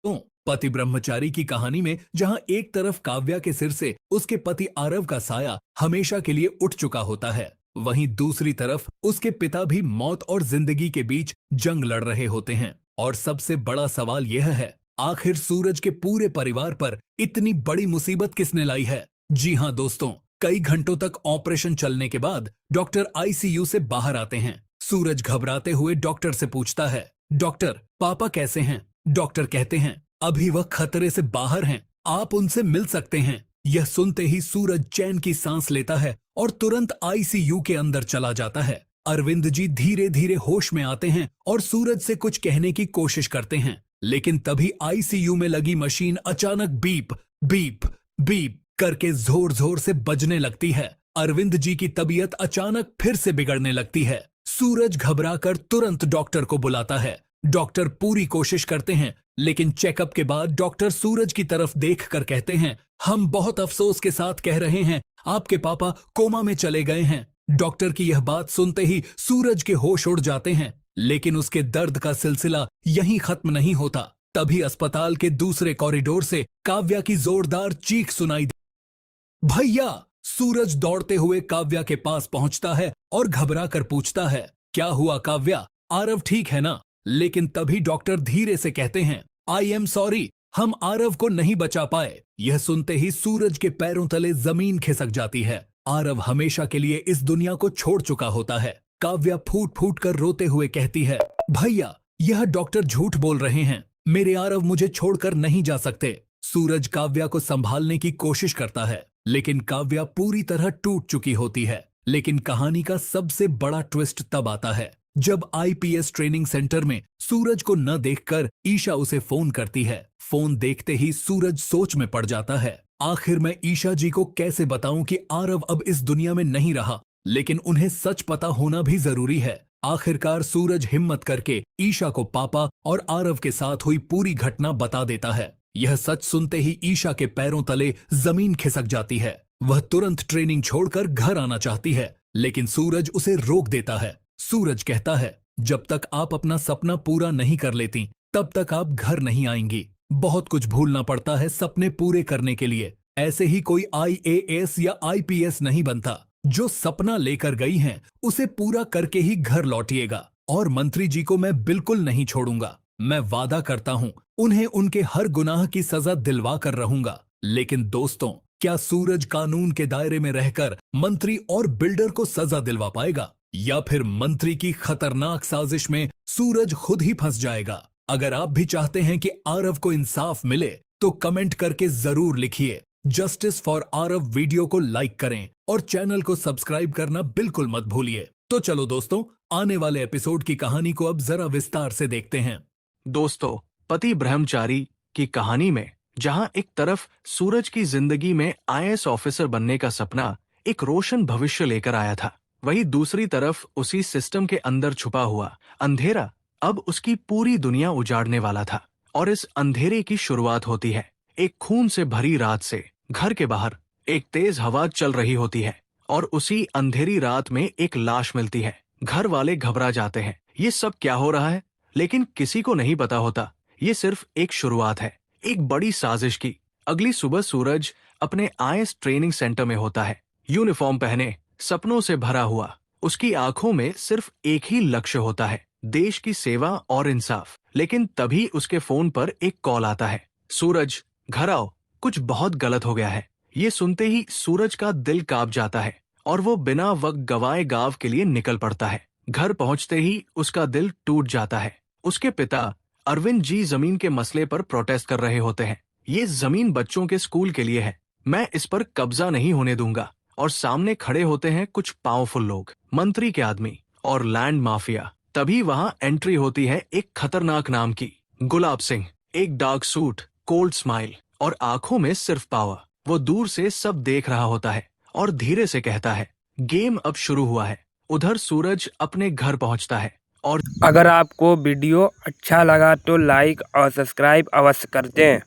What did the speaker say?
तो पति ब्रह्मचारी की कहानी में जहां एक तरफ काव्या के सिर से उसके पति आरव का साया हमेशा के लिए उठ चुका होता है, वहीं दूसरी तरफ उसके पिता भी मौत और जिंदगी के बीच जंग लड़ रहे होते हैं। और सबसे बड़ा सवाल यह है, आखिर सूरज के पूरे परिवार पर इतनी बड़ी मुसीबत किसने लाई है? जी हाँ दोस्तों, कई घंटों तक ऑपरेशन चलने के बाद डॉक्टर आईसीयू से बाहर आते हैं। सूरज घबराते हुए डॉक्टर से पूछता है, डॉक्टर पापा कैसे हैं? डॉक्टर कहते हैं, अभी वह खतरे से बाहर हैं, आप उनसे मिल सकते हैं। यह सुनते ही सूरज चैन की सांस लेता है और तुरंत आईसीयू के अंदर चला जाता है। अरविंद जी धीरे धीरे होश में आते हैं और सूरज से कुछ कहने की कोशिश करते हैं, लेकिन तभी आईसीयू में लगी मशीन अचानक बीप बीप बीप करके जोर जोर से बजने लगती है। अरविंद जी की तबीयत अचानक फिर से बिगड़ने लगती है। सूरज घबराकर तुरंत डॉक्टर को बुलाता है। डॉक्टर पूरी कोशिश करते हैं, लेकिन चेकअप के बाद डॉक्टर सूरज की तरफ देखकर कहते हैं, हम बहुत अफसोस के साथ कह रहे हैं, आपके पापा कोमा में चले गए हैं। डॉक्टर की यह बात सुनते ही सूरज के होश उड़ जाते हैं, लेकिन उसके दर्द का सिलसिला यहीं खत्म नहीं होता। तभी अस्पताल के दूसरे कॉरिडोर से काव्या की जोरदार चीख सुनाई दी। भैया! सूरज दौड़ते हुए काव्या के पास पहुंचता है और घबरा कर पूछता है, क्या हुआ काव्या, आरव ठीक है ना? लेकिन तभी डॉक्टर धीरे से कहते हैं, आई एम सॉरी, हम आरव को नहीं बचा पाए। यह सुनते ही सूरज के पैरों तले जमीन खिसक जाती है। आरव हमेशा के लिए इस दुनिया को छोड़ चुका होता है। काव्या फूट फूट कर रोते हुए कहती है, भैया यह डॉक्टर झूठ बोल रहे हैं, मेरे आरव मुझे छोड़कर नहीं जा सकते। सूरज काव्या को संभालने की कोशिश करता है, लेकिन काव्या पूरी तरह टूट चुकी होती है। लेकिन कहानी का सबसे बड़ा ट्विस्ट तब आता है जब आईपीएस ट्रेनिंग सेंटर में सूरज को न देखकर ईशा उसे फोन करती है। फोन देखते ही सूरज सोच में पड़ जाता है, आखिर मैं ईशा जी को कैसे बताऊं कि आरव अब इस दुनिया में नहीं रहा। लेकिन उन्हें सच पता होना भी जरूरी है। आखिरकार सूरज हिम्मत करके ईशा को पापा और आरव के साथ हुई पूरी घटना बता देता है। यह सच सुनते ही ईशा के पैरों तले जमीन खिसक जाती है। वह तुरंत ट्रेनिंग छोड़कर घर आना चाहती है, लेकिन सूरज उसे रोक देता है। सूरज कहता है, जब तक आप अपना सपना पूरा नहीं कर लेती तब तक आप घर नहीं आएंगी। बहुत कुछ भूलना पड़ता है सपने पूरे करने के लिए। ऐसे ही कोई आईएएस या आईपीएस नहीं बनता। जो सपना लेकर गई हैं उसे पूरा करके ही घर लौटिएगा। और मंत्री जी को मैं बिल्कुल नहीं छोड़ूंगा। मैं वादा करता हूँ उन्हें उनके हर गुनाह की सजा दिलवा कर रहूंगा। लेकिन दोस्तों, क्या सूरज कानून के दायरे में रहकर मंत्री और बिल्डर को सजा दिलवा पाएगा, या फिर मंत्री की खतरनाक साजिश में सूरज खुद ही फंस जाएगा? अगर आप भी चाहते हैं कि आरव को इंसाफ मिले तो कमेंट करके जरूर लिखिए जस्टिस फॉर आरव। वीडियो को लाइक करें और चैनल को सब्सक्राइब करना बिल्कुल मत भूलिए। तो चलो दोस्तों, आने वाले एपिसोड की कहानी को अब जरा विस्तार से देखते हैं। दोस्तों, पति ब्रह्मचारी की कहानी में जहां एक तरफ सूरज की जिंदगी में आईएएस ऑफिसर बनने का सपना एक रोशन भविष्य लेकर आया था, वहीं दूसरी तरफ उसी सिस्टम के अंदर छुपा हुआ अंधेरा अब उसकी पूरी दुनिया उजाड़ने वाला था। और इस अंधेरे की शुरुआत होती है एक खून से भरी रात से। घर के बाहर एक तेज हवा चल रही होती है और उसी अंधेरी रात में एक लाश मिलती है। घर वाले घबरा जाते हैं, ये सब क्या हो रहा है? लेकिन किसी को नहीं पता होता, ये सिर्फ एक शुरुआत है एक बड़ी साजिश की। अगली सुबह सूरज अपने आईएएस ट्रेनिंग सेंटर में होता है, यूनिफॉर्म पहने, सपनों से भरा हुआ। उसकी आंखों में सिर्फ एक ही लक्ष्य होता है, देश की सेवा और इंसाफ। लेकिन तभी उसके फोन पर एक कॉल आता है, सूरज घर आओ, कुछ बहुत गलत हो गया है। ये सुनते ही सूरज का दिल कांप जाता है और वो बिना वक्त गवाए गांव के लिए निकल पड़ता है। घर पहुंचते ही उसका दिल टूट जाता है। उसके पिता अरविंद जी जमीन के मसले पर प्रोटेस्ट कर रहे होते हैं। ये जमीन बच्चों के स्कूल के लिए है, मैं इस पर कब्जा नहीं होने दूंगा। और सामने खड़े होते हैं कुछ पावरफुल लोग, मंत्री के आदमी और लैंड माफिया। तभी वहां एंट्री होती है एक खतरनाक नाम की गुलाब सिंह। एक डार्क सूट, कोल्ड स्माइल और आंखों में सिर्फ पावर। वो दूर से सब देख रहा होता है और धीरे से कहता है, गेम अब शुरू हुआ है। उधर सूरज अपने घर पहुंचता है और अगर आपको वीडियो अच्छा लगा तो लाइक और सब्सक्राइब अवश्य कर दें।